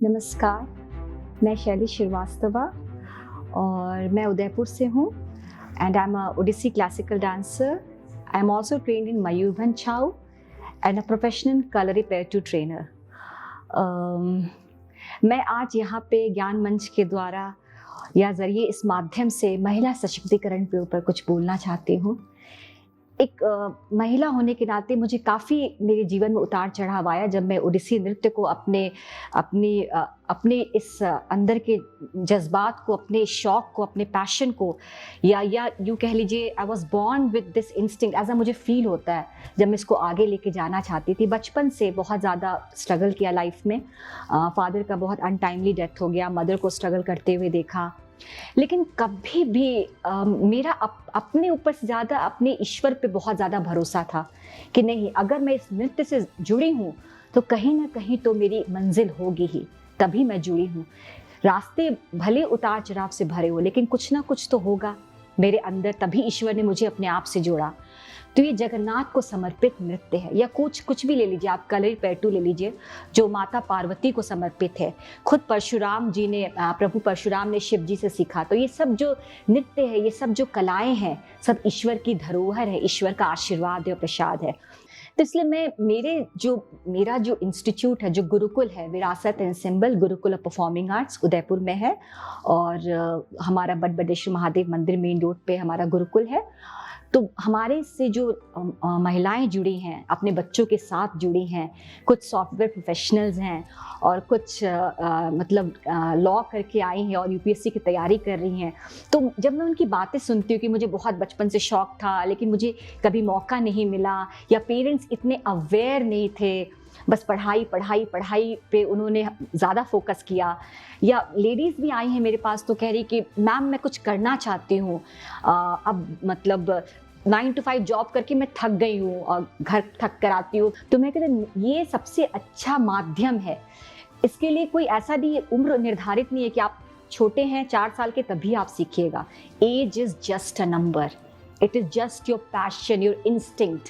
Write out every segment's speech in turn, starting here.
नमस्कार, मैं शैली श्रीवास्तवा और मैं उदयपुर से हूँ and I am a Odissi classical dancer. I am also trained in Mayurbhanj Chhau and a professional Kalaripayattu trainer. मैं आज यहाँ पे ज्ञान मंच के द्वारा या ज़रिए इस माध्यम से महिला सशक्तिकरण के ऊपर कुछ बोलना चाहती हूँ. एक महिला होने के नाते मुझे काफ़ी मेरे जीवन में उतार चढ़ाव आया जब मैं ओडिसी नृत्य को अपने इस अंदर के जज्बात को, अपने शौक़ को, अपने पैशन को या यूँ कह लीजिए I was born with this instinct ऐसा मुझे फील होता है जब मैं इसको आगे लेके जाना चाहती थी. बचपन से बहुत ज़्यादा स्ट्रगल किया लाइफ में. फादर का बहुत अनटाइमली डेथ हो गया, मदर को स्ट्रगल करते हुए देखा, लेकिन कभी भी मेरा अपने ऊपर से ज़्यादा अपने ईश्वर पे बहुत ज़्यादा भरोसा था कि नहीं, अगर मैं इस नृत्य से जुड़ी हूँ तो कहीं ना कहीं तो मेरी मंजिल होगी ही. तभी मैं जुड़ी हूँ. रास्ते भले उतार चढ़ाव से भरे हो लेकिन कुछ ना कुछ तो होगा मेरे अंदर, तभी ईश्वर ने मुझे अपने आप से जोड़ा. तो ये जगन्नाथ को समर्पित नृत्य है या कुछ भी ले लीजिए, आप कलरीपयट्टू ले लीजिए जो माता पार्वती को समर्पित है. खुद परशुराम जी ने, प्रभु परशुराम ने शिव जी से सीखा. तो ये सब जो नृत्य है, ये सब जो कलाएं हैं, सब ईश्वर की धरोहर है, ईश्वर का आशीर्वाद और प्रसाद है. तो इसलिए मेरा जो इंस्टीट्यूट है, जो गुरुकुल है, विरासत and symbol Gurukul of performing arts Udaipur में है और हमारा बटबडेश्वर महादेव मंदिर मेन रोड पे हमारा गुरुकुल है. तो हमारे से जो महिलाएं जुड़ी हैं, अपने बच्चों के साथ जुड़ी हैं, कुछ सॉफ्टवेयर प्रोफेशनल्स हैं और कुछ लॉ करके आई हैं और यूपीएससी की तैयारी कर रही हैं. तो जब मैं उनकी बातें सुनती हूँ कि मुझे बहुत बचपन से शौक़ था लेकिन मुझे कभी मौका नहीं मिला या पेरेंट्स इतने अवेयर नहीं थे, बस पढ़ाई पे उन्होंने ज़्यादा फोकस किया, या लेडीज़ भी आई हैं मेरे पास तो कह रही कि मैम मैं कुछ करना चाहती हूँ, अब 9 to 5 जॉब करके मैं थक गई हूँ और घर थक कर आती हूँ. तो मैं कहती हूँ ये सबसे अच्छा माध्यम है. इसके लिए कोई ऐसा नहीं, उम्र निर्धारित नहीं है कि आप छोटे हैं 4 साल के तभी आप सीखिएगा. Age is just a number. It is just your passion, your instinct,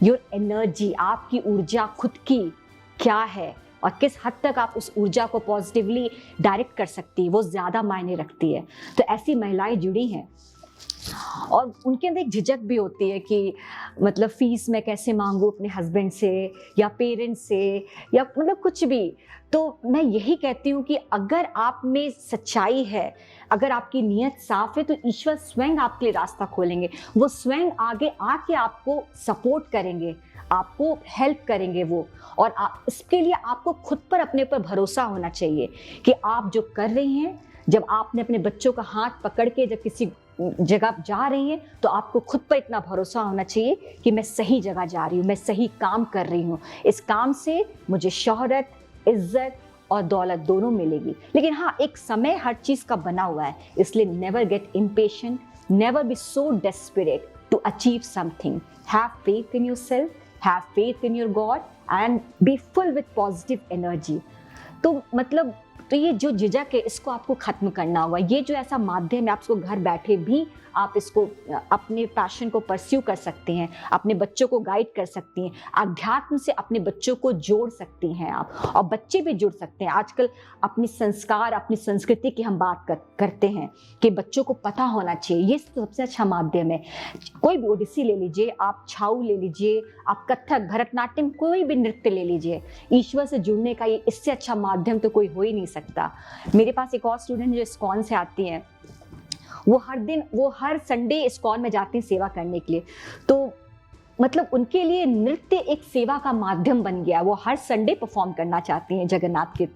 your energy. आपकी ऊर्जा खुद की क्या है और किस हद तक आप उस ऊर्जा को पॉजिटिवली डायरेक्ट कर सकती है, वो ज़्यादा मायने रखती है. तो ऐसी महिलाएं जुड़ी हैं और उनके अंदर एक झिझक भी होती है कि फीस मैं कैसे मांगूँ अपने हस्बैंड से या पेरेंट्स से या कुछ भी. तो मैं यही कहती हूँ कि अगर आप में सच्चाई है, अगर आपकी नीयत साफ है, तो ईश्वर स्वयं आपके लिए रास्ता खोलेंगे. वो स्वयं आगे आके आपको सपोर्ट करेंगे, आपको हेल्प करेंगे वो. और इसके लिए आपको खुद पर, अपने पर भरोसा होना चाहिए कि आप जो कर रही हैं, जब आपने अपने बच्चों का हाथ पकड़ के जब किसी जगह जा रही हैं, तो आपको खुद पर इतना भरोसा होना चाहिए कि मैं सही जगह जा रही हूँ, मैं सही काम कर रही हूँ. इस काम से मुझे शोहरत, इज्जत और दौलत दोनों मिलेगी. लेकिन हाँ, एक समय हर चीज़ का बना हुआ है, इसलिए never get impatient, never be so desperate to achieve something. Have faith in yourself, have faith in your god and be full with positive energy. तो ये जो झिझक है, इसको आपको ख़त्म करना होगा. ये जो ऐसा माध्यम है, आप इसको घर बैठे भी आप इसको अपने पैशन को परस्यू कर सकते हैं, अपने बच्चों को गाइड कर सकती हैं, अध्यात्म से अपने बच्चों को जोड़ सकती हैं आप, और बच्चे भी जुड़ सकते हैं. आजकल अपनी संस्कार, अपनी संस्कृति की हम बात करते हैं कि बच्चों को पता होना चाहिए. ये सबसे अच्छा माध्यम है. कोई भी ओडिसी ले लीजिए, आप छाऊ ले लीजिए, आप कथक, भरतनाट्यम, कोई भी नृत्य ले लीजिए. ईश्वर से जुड़ने का ये इससे अच्छा माध्यम तो कोई हो ही नहीं सकता. मेरे पास एक और स्टूडेंट जो इस्कॉन से आती हैं, वो हर संडे इस्कॉन में जाती हैं सेवा करने के लिए. तो उनके लिए नृत्य एक सेवा का माध्यम बन गया. वो हर संडे परफॉर्म करना चाहती हैं जगन्नाथ के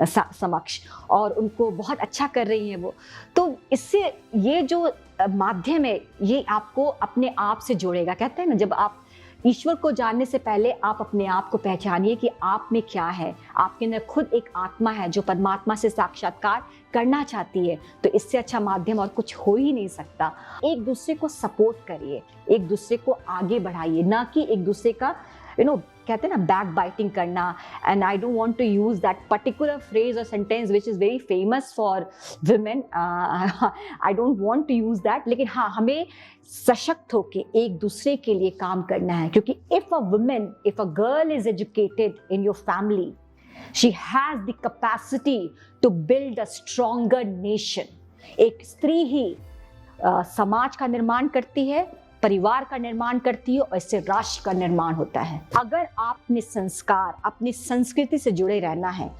समक्ष और उनको बहुत अच्छा कर रही हैं वो. तो इससे ये जो माध्यम है, ये आपको अपने आप से जोड़ेगा. कहते हैं ना, जब आप ईश्वर को जानने से पहले आप अपने आप को पहचानिए कि आप में क्या है. आपके अंदर खुद एक आत्मा है जो परमात्मा से साक्षात्कार करना चाहती है. तो इससे अच्छा माध्यम और कुछ हो ही नहीं सकता. एक दूसरे को सपोर्ट करिए, एक दूसरे को आगे बढ़ाइए, ना कि एक दूसरे का कहते हैं ना, बैक बाइटिंग करना. And I don't want to use that particular phrase और sentence which is very famous for women. I don't want to use that. लेकिन हाँ, हमें सशक्त होकर एक दूसरे के लिए काम करना है, क्योंकि if a girl is educated in your family, she has the capacity to build a stronger nation. एक स्त्री ही समाज का निर्माण करती है, परिवार का निर्माण करती है, और इससे राष्ट्र का निर्माण होता है। अगर आप अपने संस्कार, अपनी संस्कृति से जुड़े रहना है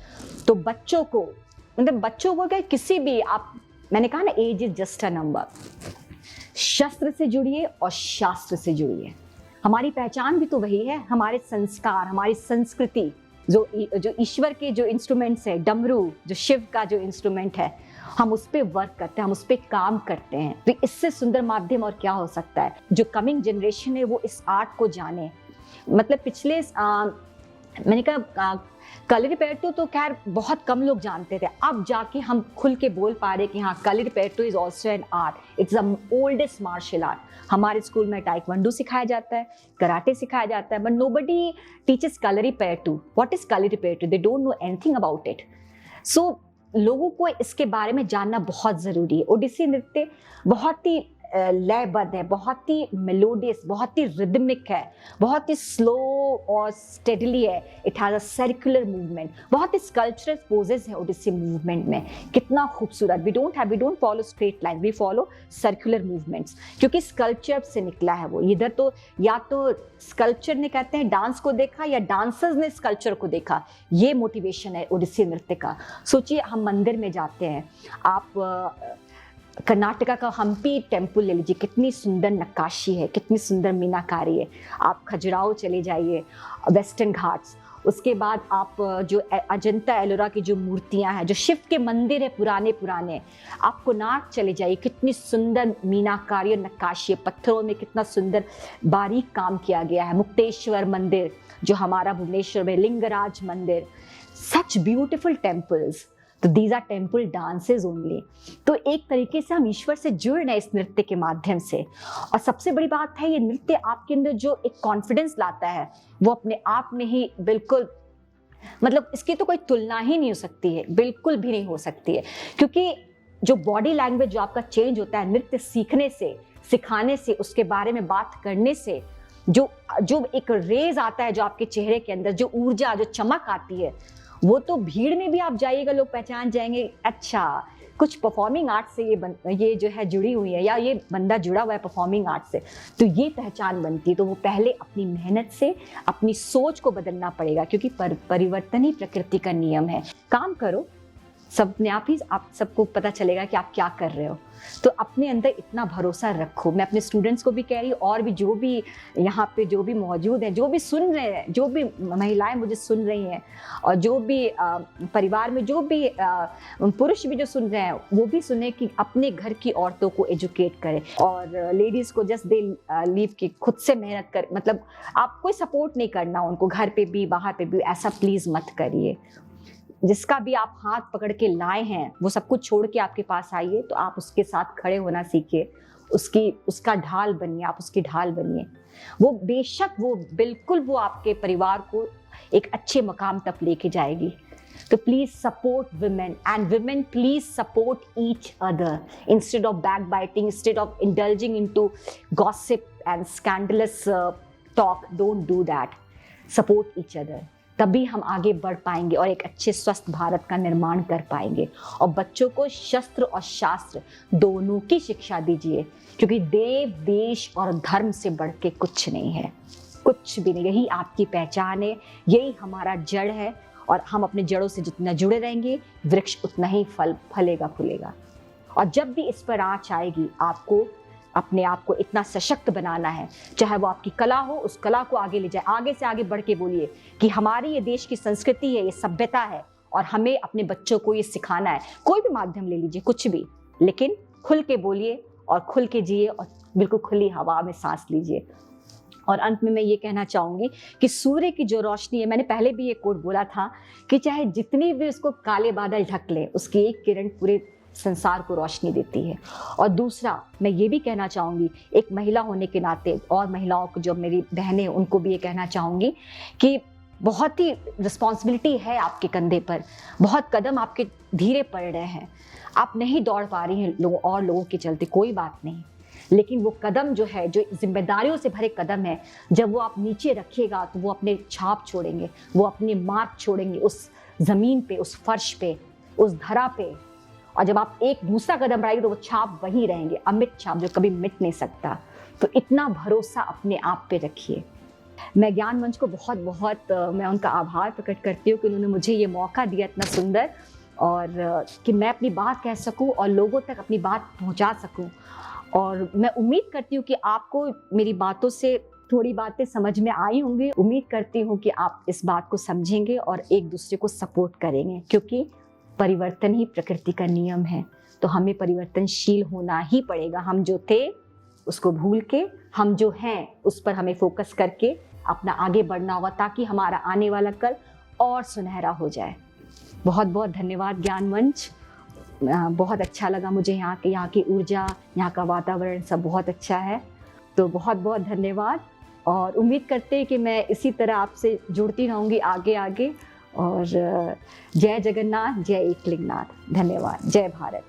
तो बच्चों को, मतलब बच्चों को क्या, किसी भी आप, मैंने कहा ना, age is just a number. शस्त्र से जुड़िए और शास्त्र से जुड़िए। हमारी पहचान भी तो वही है, हमारे संस्कार, हमारी संस्कृति, जो ईश्वर के जो इंस्ट्रूमेंट्स है, डमरू जो शिव का जो इंस्ट्रूमेंट है, हम उस पर वर्क करते हैं, हम उस पर काम करते हैं। तो इससे सुंदर माध्यम और क्या हो सकता है। जो कमिंग जनरेशन है वो इस आर्ट को जाने। मतलब पिछले मैंने कहा कलरीपयट्टू तो खैर बहुत कम लोग जानते थे, अब जाके हम खुल के बोल पा रहे कि हाँ, Kalaripayattu is also an art, it's the oldest martial art. हमारे स्कूल में टाइक्वांडो सिखाया जाता है, कराटे सिखाया जाता है, but nobody teaches Kalaripayattu. What is Kalaripayattu? They don't know anything about it. So लोगों को इसके बारे में जानना बहुत ज़रूरी है। ओडिसी नृत्य बहुत ही लयबद्ध है, बहुत ही मेलोडियस, बहुत ही रिदमिक है, बहुत ही स्लो और स्टेडली है। It has a circular movement, बहुत ही स्कल्पचरल पोजेस है ओडिसी मूवमेंट में। कितना खूबसूरत। We don't follow straight line, we follow circular movements, क्योंकि स्कल्पचर से निकला है वो। इधर तो या तो स्कल्पचर ने, कहते हैं, डांस को देखा, या डांसर्स ने स्कल्पचर को देखा। ये मोटिवेशन है ओडिसी नृत्य का। सोचिए, हम मंदिर में जाते हैं, आप कर्नाटका का हम्पी टेम्पल ले लीजिए, कितनी सुंदर नक्काशी है, कितनी सुंदर मीनाकारी है। आप खजुराहो चले जाइए, वेस्टर्न घाट्स, उसके बाद आप जो अजंता एलोरा की जो मूर्तियां हैं, जो शिव के मंदिर है पुराने पुराने, आप कोणार्क चले जाइए, कितनी सुंदर मीनाकारी और नक्काशी है, पत्थरों में कितना सुंदर बारीक काम किया गया है। मुक्तेश्वर मंदिर जो हमारा भुवनेश्वर में, लिंगराज मंदिर, सच ब्यूटिफुल टेम्पल्स। तो these are temple dances only. तो एक तरीके से हम ईश्वर से जुड़ रहे हैं इस नृत्य के माध्यम से। और सबसे बड़ी बात है, ये नृत्य आपके अंदर जो एक कॉन्फिडेंस लाता है, वो अपने आप में ही बिल्कुल, मतलब इसकी तो कोई तुलना ही नहीं हो सकती है, बिल्कुल भी नहीं हो सकती है। क्योंकि जो बॉडी लैंग्वेज जो आपका चेंज होता है नृत्य सीखने से, सिखाने से, उसके बारे में बात करने से, जो एक रेज आता है जो आपके चेहरे के अंदर, जो ऊर्जा, जो चमक आती है, वो तो भीड़ में भी आप जाइएगा, लोग पहचान जाएंगे, अच्छा कुछ परफॉर्मिंग आर्ट से ये जो है जुड़ी हुई है, या ये बंदा जुड़ा हुआ है परफॉर्मिंग आर्ट से, तो ये पहचान बनती है। तो वो पहले अपनी मेहनत से अपनी सोच को बदलना पड़ेगा, क्योंकि परिवर्तन ही प्रकृति का नियम है। काम करो, सब अपने आप ही आप सबको पता चलेगा कि आप क्या कर रहे हो। तो अपने अंदर इतना भरोसा रखो। मैं अपने स्टूडेंट्स को भी कह रही हूँ, और भी जो भी यहाँ पे जो भी मौजूद हैं, जो भी सुन रहे हैं, जो भी महिलाएं मुझे सुन रही हैं, और जो भी परिवार में जो भी पुरुष भी जो सुन रहे हैं, वो भी सुने कि अपने घर की औरतों को एजुकेट करें। और लेडीज़ को जस्ट दे लीव की खुद से मेहनत कर, मतलब आप कोई सपोर्ट नहीं करना उनको, घर पे भी बाहर पे भी, ऐसा प्लीज़ मत करिए। जिसका भी आप हाथ पकड़ के लाए हैं, वो सब कुछ छोड़ के आपके पास आइए, तो आप उसके साथ खड़े होना सीखिए, उसका ढाल बनिए, आप उसकी ढाल बनिए। वो बेशक, वो बिल्कुल, वो आपके परिवार को एक अच्छे मकाम तक लेके जाएगी। तो please support women, and women please support each other instead of back biting, instead of indulging into gossip and scandalous talk. Don't do that, support each other. तभी हम आगे बढ़ पाएंगे और एक अच्छे स्वस्थ भारत का निर्माण कर पाएंगे। और बच्चों को शस्त्र और शास्त्र दोनों की शिक्षा दीजिए, क्योंकि देव, देश और धर्म से बढ़ के कुछ नहीं है, कुछ भी नहीं। यही आपकी पहचान है, यही हमारा जड़ है, और हम अपने जड़ों से जितना जुड़े रहेंगे, वृक्ष उतना ही फलेगा फूलेगा। और जब भी इस पर आँच आएगी, आपको अपने आप को इतना सशक्त बनाना है, चाहे वो आपकी कला हो, उस कला को आगे ले जाए। आगे से आगे बढ़ के बोलिए कि हमारी ये देश की संस्कृति है, ये सभ्यता है, और हमें अपने बच्चों को ये सिखाना है। कोई भी माध्यम ले लीजिए, कुछ भी, लेकिन खुल के बोलिए और खुल के जिए, और बिल्कुल खुली हवा में सांस लीजिए। और अंत में मैं ये कहना चाहूँगी कि सूर्य की जो रोशनी है, मैंने पहले भी ये कोट बोला था कि चाहे जितनी भी उसको काले बादल ढक ले, उसकी एक किरण पूरे संसार को रोशनी देती है। और दूसरा, मैं ये भी कहना चाहूँगी, एक महिला होने के नाते, और महिलाओं को, जो मेरी बहनें, उनको भी ये कहना चाहूँगी कि बहुत ही रिस्पॉन्सिबिलिटी है आपके कंधे पर। बहुत कदम आपके धीरे पड़ रहे हैं, आप नहीं दौड़ पा रही हैं लोगों के चलते, कोई बात नहीं, लेकिन वो कदम जो है, जो जिम्मेदारियों से भरे कदम है, जब वो आप नीचे रखिएगा, तो वो अपने छाप छोड़ेंगे, वो अपने मार्क छोड़ेंगे उस ज़मीन पे, उस फर्श पे, उस धरा पे, और जब आप एक दूसरा कदम बढ़ाएंगे तो वो छाप वहीं रहेंगे, अमिट छाप जो कभी मिट नहीं सकता। तो इतना भरोसा अपने आप पे रखिए। मैं ज्ञान मंच को बहुत बहुत मैं उनका आभार प्रकट करती हूँ कि उन्होंने मुझे ये मौका दिया इतना सुंदर, और कि मैं अपनी बात कह सकूँ और लोगों तक अपनी बात पहुँचा सकूँ। और मैं उम्मीद करती हूँ कि आपको मेरी बातों से थोड़ी बातें समझ में आई होंगी। उम्मीद करती हूँ कि आप इस बात को समझेंगे और एक दूसरे को सपोर्ट करेंगे, क्योंकि परिवर्तन ही प्रकृति का नियम है। तो हमें परिवर्तनशील होना ही पड़ेगा। हम जो थे उसको भूल के हम जो हैं उस पर हमें फोकस करके अपना आगे बढ़ना होगा, ताकि हमारा आने वाला कल और सुनहरा हो जाए। बहुत बहुत धन्यवाद ज्ञान मंच। बहुत अच्छा लगा मुझे, यहाँ की ऊर्जा, यहाँ का वातावरण सब बहुत अच्छा है। तो बहुत बहुत धन्यवाद, और उम्मीद करते हैं कि मैं इसी तरह आपसे जुड़ती रहूँगी आगे आगे। और जय जगन्नाथ, जय एकलिंगनाथ। धन्यवाद। जय भारत।